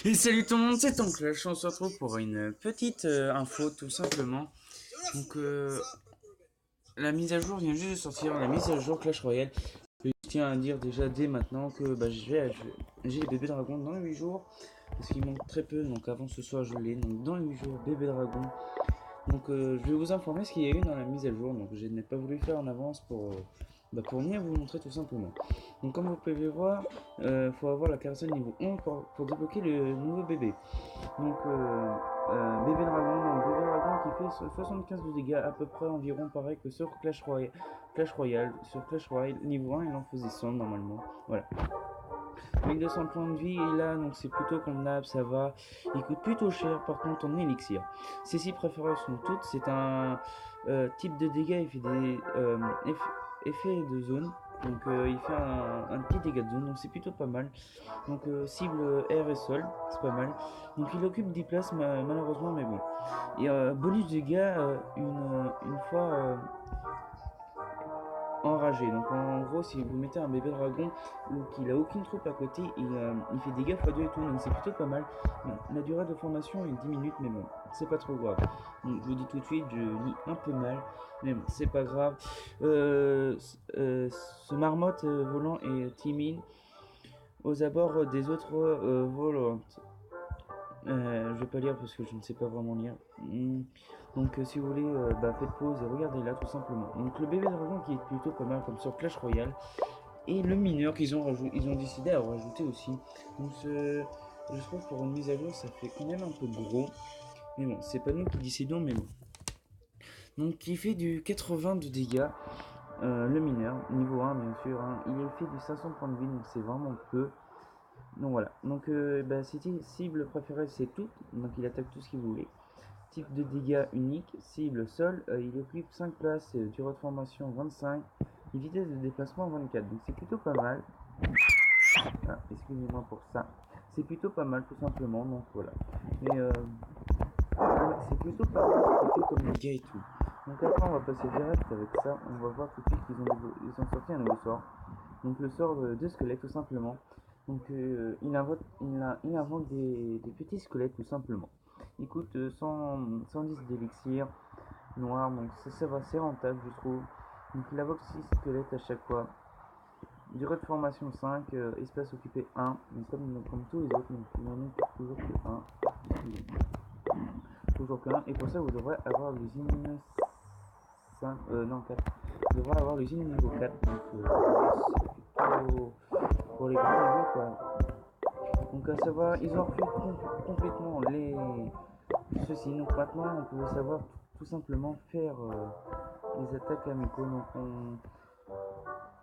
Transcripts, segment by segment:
Et salut tout le monde, c'est Clash, on se retrouve pour une petite info tout simplement. Donc la mise à jour vient juste de sortir, la mise à jour Clash Royale. Je tiens à dire déjà dès maintenant que j'ai les bébés dragons dans les 8 jours. Parce qu'il manque très peu, donc avant ce soir je l'ai. Donc dans les 8 jours, bébé dragon. Donc je vais vous informer ce qu'il y a eu dans la mise à jour. Donc je n'ai pas voulu faire en avance pour venir vous montrer tout simplement. Donc comme vous pouvez voir, il faut avoir la caractère niveau 11 pour débloquer le nouveau bébé. Donc bébé dragon qui fait 75 de dégâts à peu près environ pareil que sur Clash Royale. Sur Clash Royale niveau 1 il en faisait 100 normalement. Voilà. 1200 points de vie et là donc c'est plutôt convenable, ça va. Il coûte plutôt cher par contre en élixir. Ses 6 préférences sont toutes. C'est un type de dégâts, il fait des effets de zone. Donc il fait un petit dégât de zone, donc c'est plutôt pas mal. Donc cible air et sol, c'est pas mal. Donc il occupe 10 places malheureusement, mais bon. Et bonus de dégâts une fois enragé. Donc en gros, si vous mettez un bébé dragon ou qu'il a aucune troupe à côté, il fait dégâts x2 et tout, donc c'est plutôt pas mal. Bon, la durée de formation est 10 minutes, mais bon, c'est pas trop grave. Donc, je vous dis tout de suite, je lis un peu mal, mais bon, c'est pas grave. Ce marmotte volant est timide aux abords des autres volantes. Je vais pas lire parce que je ne sais pas vraiment lire. Donc si vous voulez, faites pause et regardez là tout simplement. Donc le bébé dragon qui est plutôt pas mal comme sur Clash Royale. Et le mineur ils ont décidé à rajouter aussi. Donc je trouve pour une mise à jour ça fait quand même un peu gros. Mais bon, c'est pas nous qui décidons, mais bon. Donc qui fait du 80 de dégâts. Le mineur, niveau 1 bien sûr. Hein. Il est fait du 500 points de vie, donc c'est vraiment peu. Donc voilà, donc cible préférée c'est tout, donc il attaque tout ce qu'il voulait. Type de dégâts unique, cible sol, il occupe 5 places, durée de formation 25, et vitesse de déplacement 24, donc c'est plutôt pas mal. Ah, excusez-moi pour ça, c'est plutôt pas mal tout simplement, donc voilà. Mais ouais, c'est plutôt pas mal ce qu'il fait comme dégâts et tout. Donc après on va passer direct avec ça, on va voir tout de suite qu'ils ont sorti un nouveau sort. Donc le sort de squelette tout simplement. Donc il invente des petits squelettes tout simplement. Il coûte 110 d'élixir noir, donc ça va, c'est rentable je trouve. Donc il invoque 6 squelettes à chaque fois. Durée de formation 5, espace occupé 1, mais comme tous les autres, donc il n'en occupe toujours que 1. Toujours que 1, et pour ça vous devrez avoir l'usine 5, non 4. Vous devrez avoir l'usine niveau 4, donc c'est plutôt pour les grands niveaux quoi. Donc à savoir, ils ont refait complètement ceci. Donc maintenant, on pouvait savoir tout simplement faire les attaques amicaux. Donc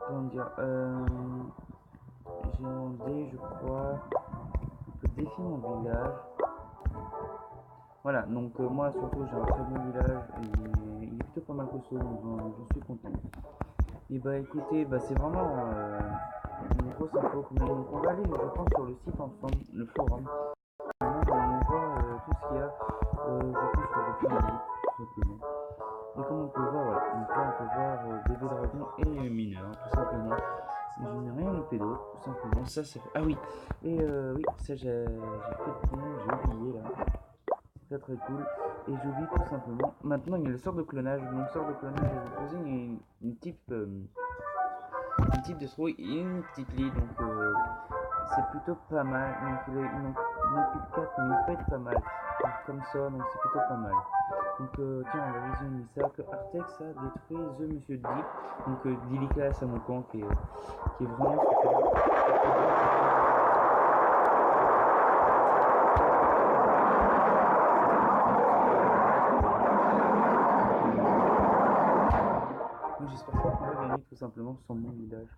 comment dire, j'ai demandé, je crois, on peut défier mon village. Voilà, donc moi surtout j'ai un très bon village et il est plutôt pas mal costaud, donc je suis content. Et bah écoutez, c'est vraiment une grosse info. Donc on va aller, je pense, sur le site ensemble, le forum. On voit tout ce qu'il y a. Je pense que je vais faire une tout simplement. Et comme on peut voir, voilà. Donc là, on peut voir bébé dragon et mineur, tout simplement. Et je n'ai rien loupé d'autre, tout simplement. Ça, c'est. Ah oui. Et oui, ça, j'ai fait le nom, j'ai oublié là. Très très cool. Et j'oublie tout simplement. Maintenant, il y a le sort de clonage. Donc, sort de clonage, je vais vous poser une type de trouille et une petite lit. Donc, c'est plutôt pas mal. Donc il en occupe 4, mais il peut être pas mal. Donc, comme ça, donc c'est plutôt pas mal. Donc tiens, on va visionner ça. Que Artex a détruit The Monsieur D. Donc dédicace à mon camp qui est vraiment super. Donc j'espère pas qu'on va gagner tout simplement sur mon village.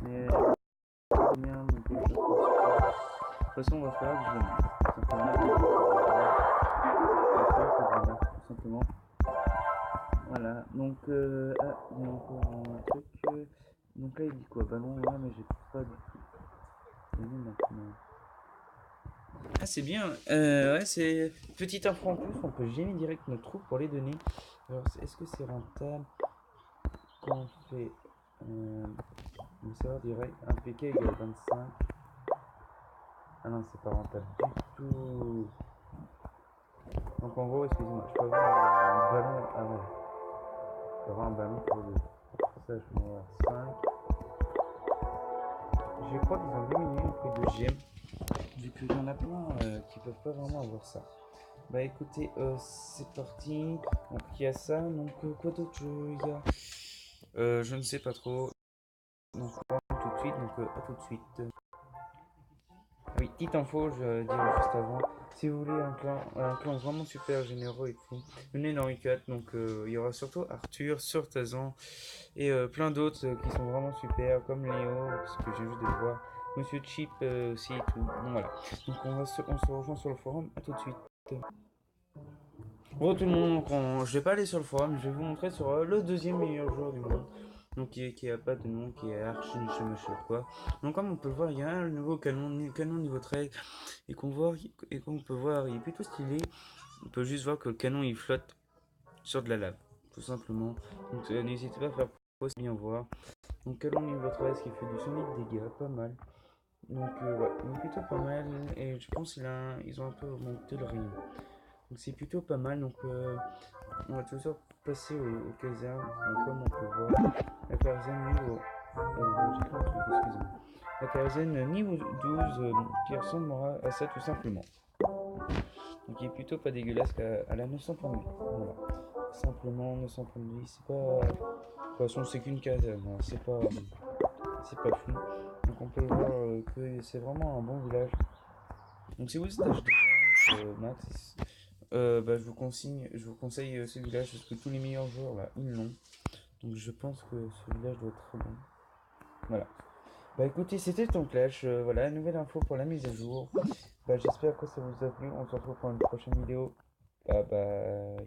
Mais bien, donc de toute façon on va faire que je gagne. Tout simplement. Voilà, donc il y a encore un truc. Donc là il dit quoi? Ballon, ouais, mais j'ai pas du tout. Maintenant. Ah c'est bien, ouais c'est petite info en plus, on peut gérer direct notre troupe pour les données. Alors est-ce que c'est rentable quand on fait on va savoir direct un PK égale 25. Ah non c'est pas rentable du tout. tout. Donc en gros, excusez-moi, je peux avoir un ballon. Ah ouais, je peux avoir un ballon pour deux. Pour ça, je peux avoir 5. Je crois qu'ils ont diminué le prix de GM, vu qu'il y en a plein qui peuvent pas vraiment avoir ça. Bah écoutez, c'est parti. Donc il y a ça, donc quoi d'autre il y a je ne sais pas trop. Donc on va tout de suite, donc à tout de suite. Oui, petite info, je dirais juste avant. Si vous voulez un clan vraiment super généreux et tout, venez dans Week 4. Donc il y aura surtout Arthur, Surtazan et plein d'autres qui sont vraiment super, comme Léo, parce que j'ai juste de le voir. Monsieur Chip aussi et tout. Donc voilà. Donc on se rejoint sur le forum. À tout de suite. Bon tout le monde, je vais pas aller sur le forum, je vais vous montrer sur le deuxième meilleur joueur du monde. Donc qui a pas de nom, qui est archi machin quoi. Donc comme on peut le voir, il y a un nouveau canon niveau 13 et qu'on peut voir, il est plutôt stylé. On peut juste voir que le canon il flotte sur de la lave, tout simplement. Donc n'hésitez pas à faire pause, bien voir. Donc canon niveau 13 qui fait du solide dégâts, pas mal. Donc ouais, donc plutôt pas mal et je pense ils ont un peu augmenté le rayon. Donc c'est plutôt pas mal. Donc on va toujours passer aux casernes. Donc comme on peut voir, la caserne niveau j'ai fait un truc, excusez-moi. La caserne niveau 12 qui ressemblera à ça tout simplement. Donc il est plutôt pas dégueulasse à la 932. Voilà. Simplement 932, c'est pas. De toute façon c'est qu'une caserne, hein. C'est pas fou. Donc on peut voir que c'est vraiment un bon village. Donc si vous êtes HD max, bah, je vous conseille ce village parce que tous les meilleurs joueurs là ils l'ont. Donc je pense que ce village doit être très bon. Voilà. Bah écoutez, c'était ton clash. Voilà, nouvelle info pour la mise à jour. Bah j'espère que ça vous a plu. On se retrouve pour une prochaine vidéo. Bye bye.